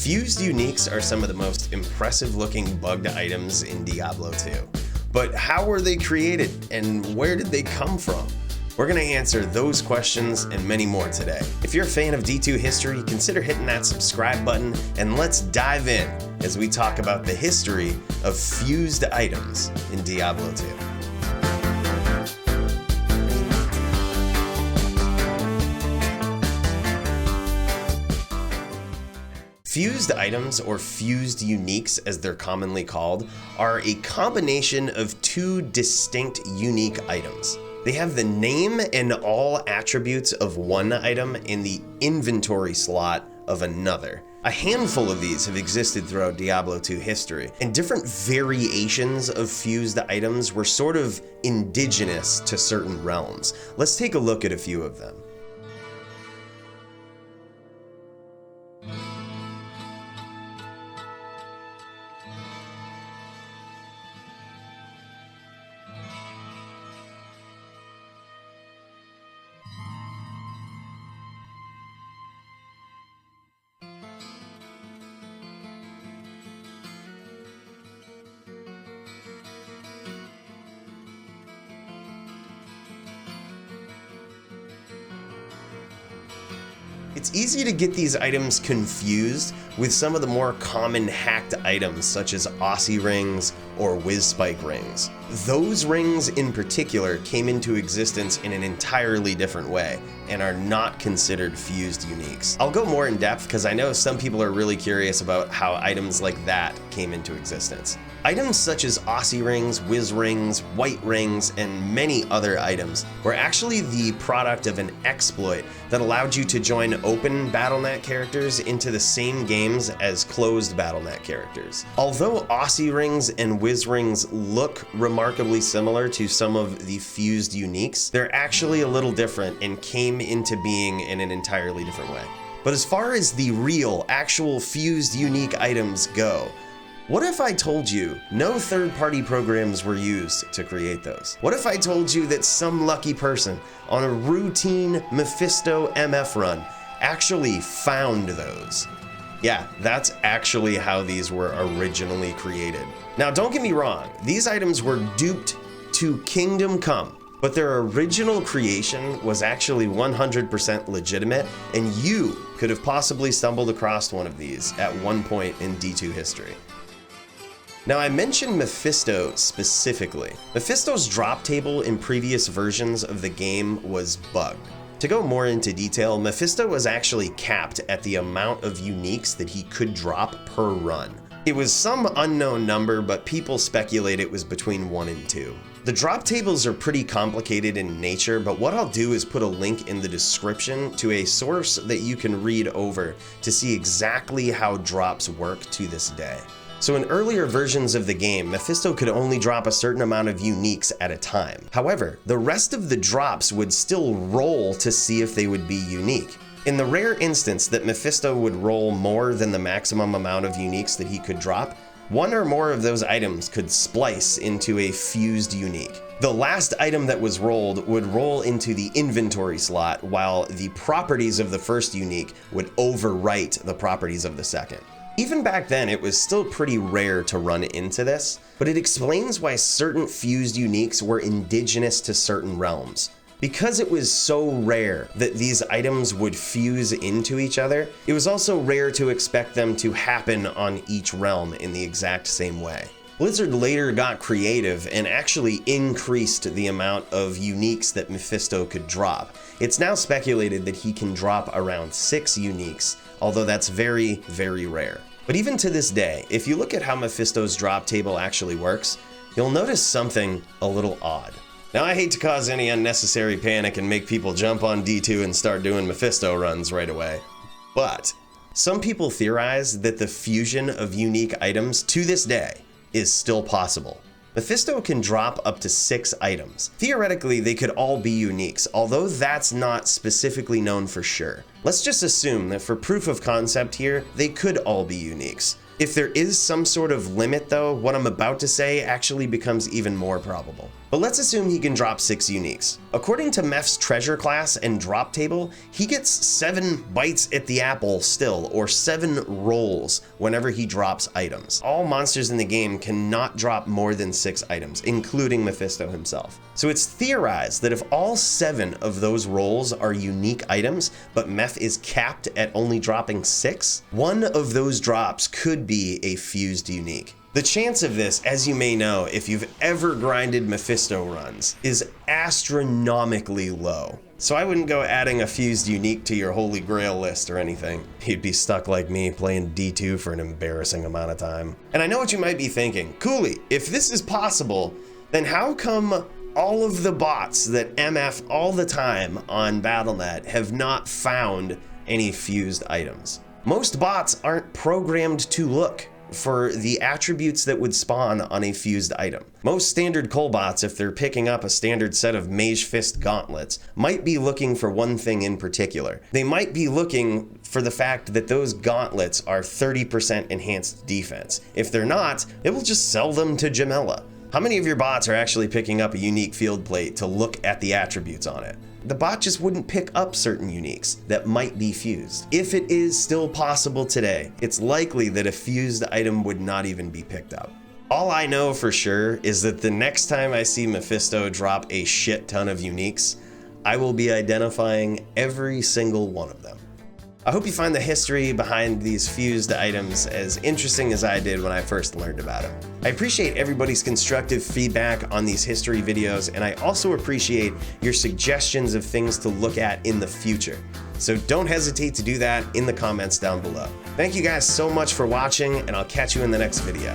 Fused uniques are some of the most impressive looking bugged items in Diablo 2. But how were they created and where did they come from? We're going to answer those questions and many more today. If you're a fan of D2 history, consider hitting that subscribe button and let's dive in as we talk about the history of fused items in Diablo 2. Fused items, or fused uniques as they're commonly called, are a combination of two distinct unique items. They have the name and all attributes of one item in the inventory slot of another. A handful of these have existed throughout Diablo 2 history, and different variations of fused items were sort of indigenous to certain realms. Let's take a look at a few of them. It's easy to get these items confused with some of the more common hacked items such as Occy Rings or Wizspike Rings. Those rings in particular came into existence in an entirely different way and are not considered fused uniques. I'll go more in depth because I know some people are really curious about how items like that came into existence. Items such as Occy Rings, Wiz Rings, White Rings, and many other items were actually the product of an exploit that allowed you to join open Battle.net characters into the same games as closed Battle.net characters. Although Occy Rings and Wiz Rings look remarkably similar to some of the fused uniques, they're actually a little different and came into being in an entirely different way. But as far as the real, actual fused unique items go, what if I told you no third-party programs were used to create those? What if I told you that some lucky person on a routine Mephisto MF run actually found those? Yeah, that's actually how these were originally created. Now, don't get me wrong, these items were duped to Kingdom Come, but their original creation was actually 100% legitimate, and you could have possibly stumbled across one of these at one point in D2 history. Now, I mentioned Mephisto specifically. Mephisto's drop table in previous versions of the game was bugged. To go more into detail, Mephisto was actually capped at the amount of uniques that he could drop per run. It was some unknown number, but people speculate it was between 1 and 2. The drop tables are pretty complicated in nature, but what I'll do is put a link in the description to a source that you can read over to see exactly how drops work to this day. So in earlier versions of the game, Mephisto could only drop a certain amount of uniques at a time. However, the rest of the drops would still roll to see if they would be unique. In the rare instance that Mephisto would roll more than the maximum amount of uniques that he could drop, one or more of those items could splice into a fused unique. The last item that was rolled would roll into the inventory slot, while the properties of the first unique would overwrite the properties of the second. Even back then, it was still pretty rare to run into this, but it explains why certain fused uniques were indigenous to certain realms. Because it was so rare that these items would fuse into each other, it was also rare to expect them to happen on each realm in the exact same way. Blizzard later got creative and actually increased the amount of uniques that Mephisto could drop. It's now speculated that he can drop around 6 uniques, although that's very, very rare. But even to this day, if you look at how Mephisto's drop table actually works, you'll notice something a little odd. Now, I hate to cause any unnecessary panic and make people jump on D2 and start doing Mephisto runs right away, but some people theorize that the fusion of unique items to this day is still possible. Mephisto can drop up to 6 items. Theoretically, they could all be uniques, although that's not specifically known for sure. Let's just assume that for proof of concept here, they could all be uniques. If there is some sort of limit though, what I'm about to say actually becomes even more probable. But let's assume he can drop 6 uniques. According to Meph's treasure class and drop table, he gets 7 bites at the apple still, or 7 rolls whenever he drops items. All monsters in the game cannot drop more than 6 items, including Mephisto himself. So it's theorized that if all 7 of those rolls are unique items, but Meph is capped at only dropping 6, one of those drops could be a fused unique. The chance of this, as you may know if you've ever grinded Mephisto runs, is astronomically low. So I wouldn't go adding a fused unique to your holy grail list or anything. You'd be stuck like me playing D2 for an embarrassing amount of time. And I know what you might be thinking. Coooley, if this is possible, then how come all of the bots that MF all the time on Battle.net have not found any fused items? Most bots aren't programmed to look for the attributes that would spawn on a fused item. Most standard Cole bots, if they're picking up a standard set of Mage Fist gauntlets, might be looking for one thing in particular. They might be looking for the fact that those gauntlets are 30% enhanced defense. If they're not, it will just sell them to Jamela. How many of your bots are actually picking up a unique field plate to look at the attributes on it? The bot just wouldn't pick up certain uniques that might be fused. If it is still possible today, it's likely that a fused item would not even be picked up. All I know for sure is that the next time I see Mephisto drop a shit ton of uniques, I will be identifying every single one of them. I hope you find the history behind these fused items as interesting as I did when I first learned about them. I appreciate everybody's constructive feedback on these history videos, and I also appreciate your suggestions of things to look at in the future. So don't hesitate to do that in the comments down below. Thank you guys so much for watching, and I'll catch you in the next video.